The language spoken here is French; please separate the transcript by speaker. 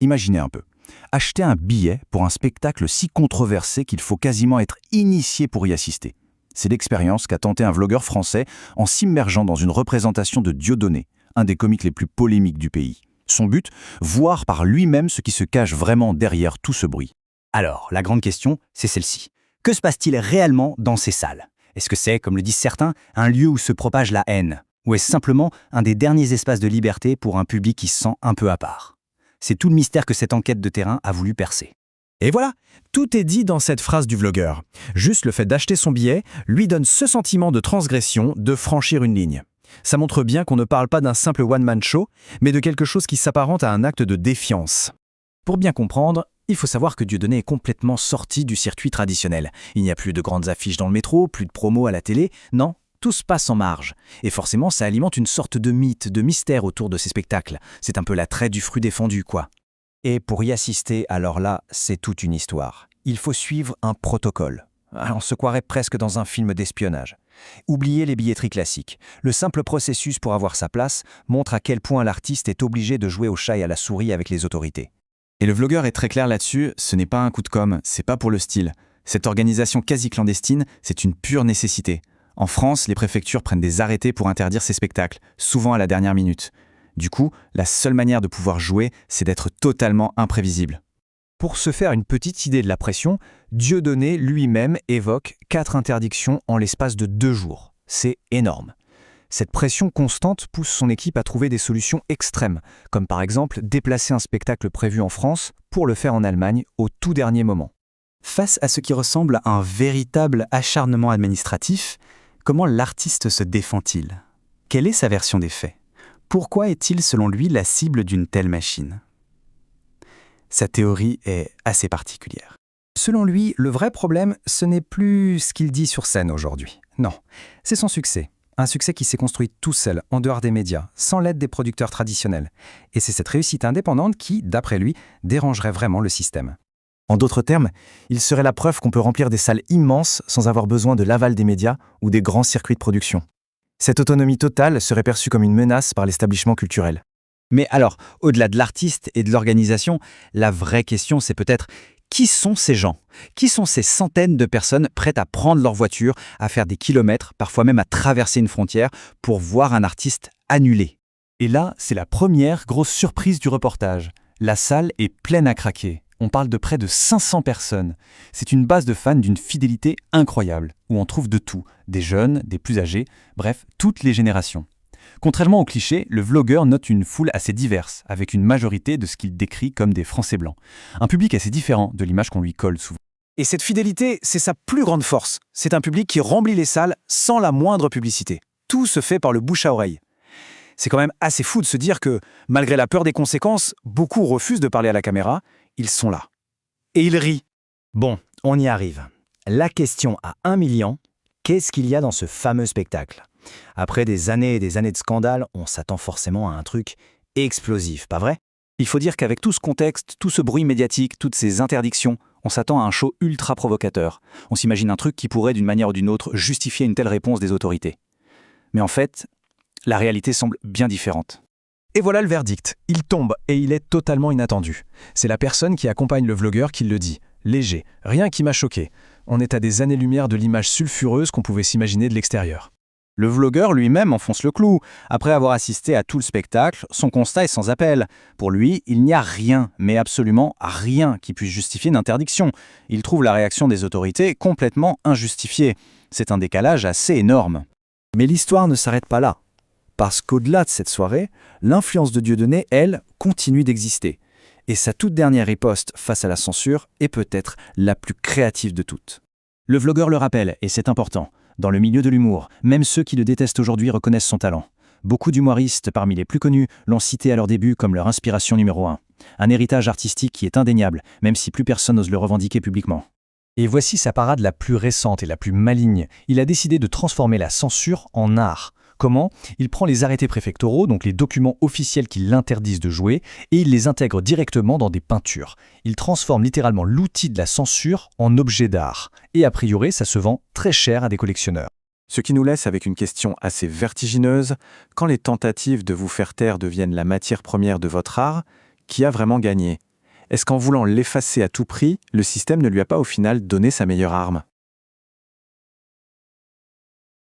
Speaker 1: Imaginez un peu. Acheter un billet pour un spectacle si controversé qu'il faut quasiment être initié pour y assister. C'est l'expérience qu'a tenté un vlogueur français en s'immergeant dans une représentation de Dieudonné, un des comiques les plus polémiques du pays. Son but, voir par lui-même ce qui se cache vraiment derrière tout ce bruit.
Speaker 2: Alors, la grande question, c'est celle-ci. Que se passe-t-il réellement dans ces salles? Est-ce que c'est, comme le disent certains, un lieu où se propage la haine? Ou est-ce simplement un des derniers espaces de liberté pour un public qui se sent un peu à part? C'est tout le mystère que cette enquête de terrain a voulu percer.
Speaker 3: Et voilà, tout est dit dans cette phrase du vlogueur. Juste le fait d'acheter son billet lui donne ce sentiment de transgression, de franchir une ligne. Ça montre bien qu'on ne parle pas d'un simple one-man show, mais de quelque chose qui s'apparente à un acte de défiance. Pour bien comprendre, il faut savoir que Dieudonné est complètement sorti du circuit traditionnel. Il n'y a plus de grandes affiches dans le métro, plus de promos à la télé, non, tout se passe en marge. Et forcément, ça alimente une sorte de mythe, de mystère autour de ces spectacles. C'est un peu l'attrait du fruit défendu, quoi. Et pour y assister, alors là, c'est toute une histoire. Il faut suivre un protocole. On se croirait presque dans un film d'espionnage. Oubliez les billetteries classiques. Le simple processus pour avoir sa place montre à quel point l'artiste est obligé de jouer au chat et à la souris avec les autorités.
Speaker 4: Et le vlogueur est très clair là-dessus, ce n'est pas un coup de com', c'est pas pour le style. Cette organisation quasi clandestine, c'est une pure nécessité. En France, les préfectures prennent des arrêtés pour interdire ces spectacles, souvent à la dernière minute. Du coup, la seule manière de pouvoir jouer, c'est d'être totalement imprévisible.
Speaker 3: Pour se faire une petite idée de la pression, Dieudonné lui-même évoque 4 interdictions en l'espace de 2 jours. C'est énorme. Cette pression constante pousse son équipe à trouver des solutions extrêmes, comme par exemple déplacer un spectacle prévu en France pour le faire en Allemagne au tout dernier moment.
Speaker 2: Face à ce qui ressemble à un véritable acharnement administratif, comment l'artiste se défend-il? Quelle est sa version des faits? Pourquoi est-il selon lui la cible d'une telle machine? Sa théorie est assez particulière. Selon lui, le vrai problème, ce n'est plus ce qu'il dit sur scène aujourd'hui. Non, c'est son succès. Un succès qui s'est construit tout seul, en dehors des médias, sans l'aide des producteurs traditionnels. Et c'est cette réussite indépendante qui, d'après lui, dérangerait vraiment le système.
Speaker 3: En d'autres termes, il serait la preuve qu'on peut remplir des salles immenses sans avoir besoin de l'aval des médias ou des grands circuits de production. Cette autonomie totale serait perçue comme une menace par l'établissement culturel.
Speaker 2: Mais alors, au-delà de l'artiste et de l'organisation, la vraie question, c'est peut-être qui sont ces gens? Qui sont ces centaines de personnes prêtes à prendre leur voiture, à faire des kilomètres, parfois même à traverser une frontière, pour voir un artiste annulé?
Speaker 3: Et là, c'est la première grosse surprise du reportage. La salle est pleine à craquer. On parle de près de 500 personnes. C'est une base de fans d'une fidélité incroyable, où on trouve de tout, des jeunes, des plus âgés, bref, toutes les générations. Contrairement aux clichés, le vlogueur note une foule assez diverse, avec une majorité de ce qu'il décrit comme des Français blancs. Un public assez différent de l'image qu'on lui colle souvent. Et cette fidélité, c'est sa plus grande force. C'est un public qui remplit les salles sans la moindre publicité. Tout se fait par le bouche à oreille. C'est quand même assez fou de se dire que, malgré la peur des conséquences, beaucoup refusent de parler à la caméra. Ils sont là. Et ils rient. Bon, on y arrive. La question à 1 million, qu'est-ce qu'il y a dans ce fameux spectacle? Après des années et des années de scandales, on s'attend forcément à un truc explosif, pas vrai? Il faut dire qu'avec tout ce contexte, tout ce bruit médiatique, toutes ces interdictions, on s'attend à un show ultra provocateur. On s'imagine un truc qui pourrait, d'une manière ou d'une autre, justifier une telle réponse des autorités. Mais en fait, la réalité semble bien différente. Et voilà le verdict. Il tombe et il est totalement inattendu. C'est la personne qui accompagne le vlogueur qui le dit. Léger, rien qui m'a choqué. On est à des années-lumière de l'image sulfureuse qu'on pouvait s'imaginer de l'extérieur.
Speaker 1: Le vlogueur lui-même enfonce le clou. Après avoir assisté à tout le spectacle, son constat est sans appel. Pour lui, il n'y a rien, mais absolument rien qui puisse justifier une interdiction. Il trouve la réaction des autorités complètement injustifiée. C'est un décalage assez énorme.
Speaker 3: Mais l'histoire ne s'arrête pas là. Parce qu'au-delà de cette soirée, l'influence de Dieudonné, elle, continue d'exister. Et sa toute dernière riposte face à la censure est peut-être la plus créative de toutes.
Speaker 1: Le vlogueur le rappelle, et c'est important. Dans le milieu de l'humour, même ceux qui le détestent aujourd'hui reconnaissent son talent. Beaucoup d'humoristes, parmi les plus connus, l'ont cité à leur début comme leur inspiration numéro 1. Un héritage artistique qui est indéniable, même si plus personne n'ose le revendiquer publiquement.
Speaker 3: Et voici sa parade la plus récente et la plus maligne. Il a décidé de transformer la censure en art. Comment? Il prend les arrêtés préfectoraux, donc les documents officiels qui l'interdisent de jouer, et il les intègre directement dans des peintures. Il transforme littéralement l'outil de la censure en objet d'art. Et a priori, ça se vend très cher à des collectionneurs.
Speaker 4: Ce qui nous laisse avec une question assez vertigineuse. Quand les tentatives de vous faire taire deviennent la matière première de votre art, qui a vraiment gagné?
Speaker 5: Est-ce qu'en voulant l'effacer à tout prix, le système ne lui a pas au final donné sa meilleure arme ?